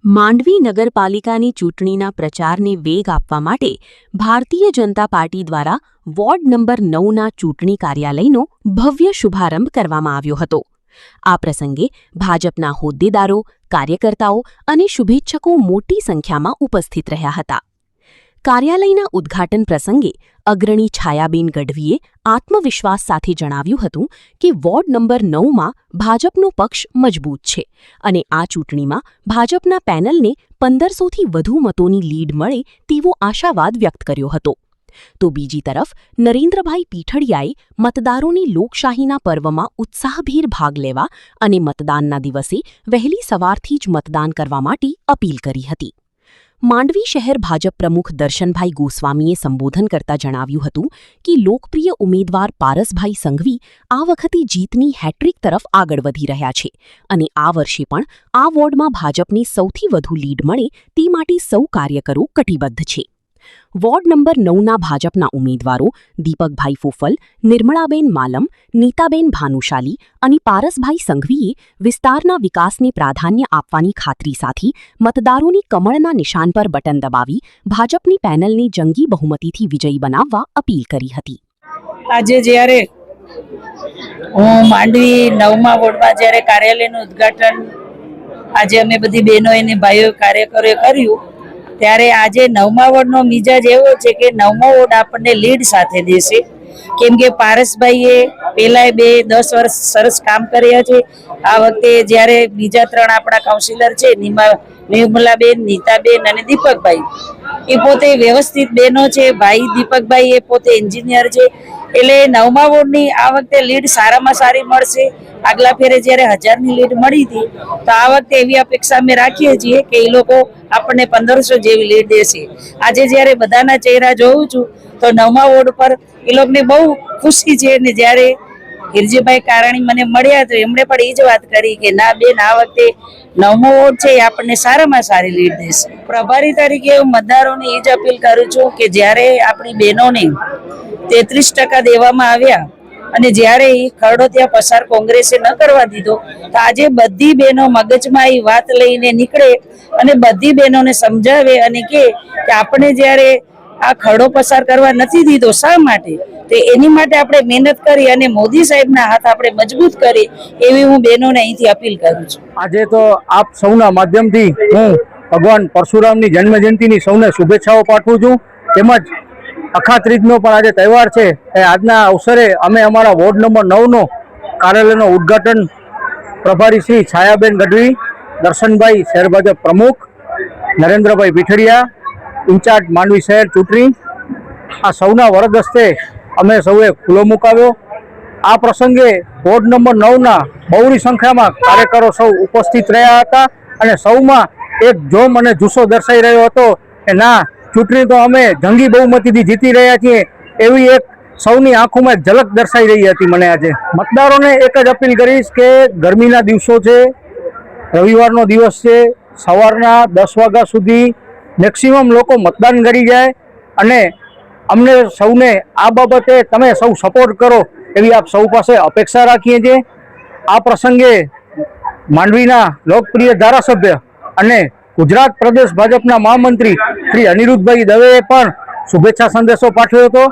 માંડવી નગરપાલિકાની ચૂંટણીના પ્રચારને વેગ આપવા માટે ભારતીય જનતા પાર્ટી દ્વારા વોર્ડ નંબર 9ના ચૂંટણી કાર્યાલયનો ભવ્ય શુભારંભ કરવામાં આવ્યો હતો। આ પ્રસંગે ભાજપના હોદ્દેદારો, કાર્યકર્તાઓ અને શુભેચ્છકો મોટી સંખ્યામાં ઉપસ્થિત રહ્યા હતા। કાર્યાલયના ઉદ્ઘાટન પ્રસંગે અગ્રણી છાયાબેન ગઢવીએ આત્મવિશ્વાસ સાથે જણાવ્યું હતું કે વોર્ડ નંબર 9માં ભાજપનો પક્ષ મજબૂત છે અને આ ચૂંટણીમાં ભાજપના પેનલને 1500થી વધુ મતોની લીડ મળે તેવો આશાવાદ વ્યક્ત કર્યો હતો। તો બીજી તરફ નરેન્દ્રભાઈ પીઠડિયાએ મતદારોની લોકશાહીના પર્વમાં ઉત્સાહભેર ભાગ લેવા અને મતદાનના દિવસે વહેલી સવારથી જ મતદાન કરવા માટે અપીલ કરી હતી। માંડવી શહેર ભાજપ પ્રમુખ દર્શનભાઈ ગોસ્વામીએ સંબોધન કરતા જણાવ્યું હતું કે લોકપ્રિય ઉમેદવાર પારસભાઈ સંઘવી આ વખતે જીતની હેટ્રિક તરફ આગળ વધી રહ્યા છે અને આ વર્ષે પણ આ વોર્ડમાં ભાજપને સૌથી વધુ લીડ મળે તે માટે સૌ કાર્યકરો કટિબદ્ધ છે। વોર્ડ નંબર 9ના ભાજપના ઉમેદવારો દીપકભાઈ ફોફલ, નિર્મળાબેન માલમ, નીતાબેન ભાનુશાલી અને પારસભાઈ સંઘવીએ વિસ્તારના વિકાસને પ્રાધાન્ય આપવાની ખાતરી સાથે મતદારોની કમળના નિશાન પર બટન દબાવી ભાજપની પેનલને જંગી બહુમતીથી વિજયી બનાવવા અપીલ કરી હતી। આજે જ્યારે હું માંડવી 9મા વોર્ડમાં જ્યારે કાર્યાલયનું ઉદ્ઘાટન આજે અમે બધી બહેનો અને ભાઈઓ કાર્યકરોએ કર્યું ત્યારે આજે 9મા વોર્ડનો મિજાજ એવો છે કે 9મો વોર્ડ આપણને લીડ સાથે દેશે, કેમ કે પારસભાઈએ પહેલાંય 10 વર્ષ સરસ કામ કર્યા છે। આ વખતે જ્યારે બીજા 3 આપણા કાઉન્સિલર છે નિર્મલાબેન, નીતાબેન અને દીપકભાઈ, એ પોતે વ્યવસ્થિત બહેનો છે। ભાઈ દીપકભાઈ એ પોતે એન્જિનિયર છે, એટલે 9મા વોર્ડની આ વખતે લીડ સારામાં સારી મળશે। આગલા ફેરે જ્યારે 1000ની લીડ મળી હતી તો આ વખતે એવી અપેક્ષા અમે રાખીએ છીએ કે એ લોકો આપણને 1500 જેવી લીડ દેશે। આજે જ્યારે બધાના ચહેરા જોઉં છું તો 9મા વોર્ડ પર એ લોકોને બહુ ખુશી છે અને જ્યારે હિરજીભાઈ કારાણી મને મળ્યા તો એમણે પણ એ જ વાત કરી કે ના બેન, આ વખતે 9મો વોર્ડ છે એ આપણને સારામાં સારી લીડ દેશે। પ્રભારી તરીકે હું મતદારોને એ જ અપીલ કરું છું કે જ્યારે આપણી બહેનોને 33% દેવામાં આવ્યા અને જ્યારે એ ખરડો ત્યાં પસાર કોંગ્રેસે ન કરવા દીધો તો આજે બધી બહેનો મગજમાં એ વાત લઈને નીકળે અને બધી બહેનોને સમજાવે અને કે આપણે જ્યારે આ ખરડો પસાર કરવા નથી દીધો શા માટે, તો એની માટે આપણે મહેનત કરી અને મોદી સાહેબના હાથ આપણે મજબૂત કરી એવી હું બહેનોને અહીંથી અપીલ કરું છું। આજે તો આપ સૌના માધ્યમથી હું ભગવાન પરશુરામની જન્મજયંતિની સૌને શુભેચ્છાઓ પાઠવું છું। તેમજ અખાત્રીજનો પણ આજે તહેવાર છે એ આજના અવસરે અમે અમારા વોર્ડ નંબર 9નો કાર્યાલયનો ઉદ્ઘાટન પ્રભારી શ્રી છાયાબેન ગઢવી, દર્શનભાઈ શહેર ભાજપ પ્રમુખ, નરેન્દ્રભાઈ પીઠડિયા ઇન્ચાર્જ માંડવી શહેર ચૂંટણી, આ સૌના વરદ હસ્તે અમે સૌએ ખુલ્લો મુકાવ્યો। આ પ્રસંગે વોર્ડ નંબર 9ના બહોળી સંખ્યામાં કાર્યકરો સૌ ઉપસ્થિત રહ્યા હતા અને સૌમાં એક જોમ અને જુસ્સો દર્શાઈ રહ્યો હતો કે ના, ચૂંટણી તો અમે જંગી બહુમતીથી જીતી રહ્યા છીએ એવી એક સૌની આંખોમાં એક ઝલક દર્શાઈ રહી હતી। મને આજે મતદારોને એક જ અપીલ કરીશ કે ગરમીના દિવસો છે, રવિવારનો દિવસ છે, સવારના 10 વાગ્યા સુધી મેક્સિમમ લોકો મતદાન કરી જાય અને અમને સૌને આ બાબતે તમે સૌ સપોર્ટ કરો એવી આપ સૌ પાસે અપેક્ષા રાખીએ છીએ। આ પ્રસંગે માંડવીના લોકપ્રિય ધારાસભ્ય અને ગુજરાત પ્રદેશ ભાજપના મહામંત્રી શ્રી અનિરુદ્ધભાઈ દવેએ પણ શુભેચ્છા સંદેશો પાઠવ્યો હતો।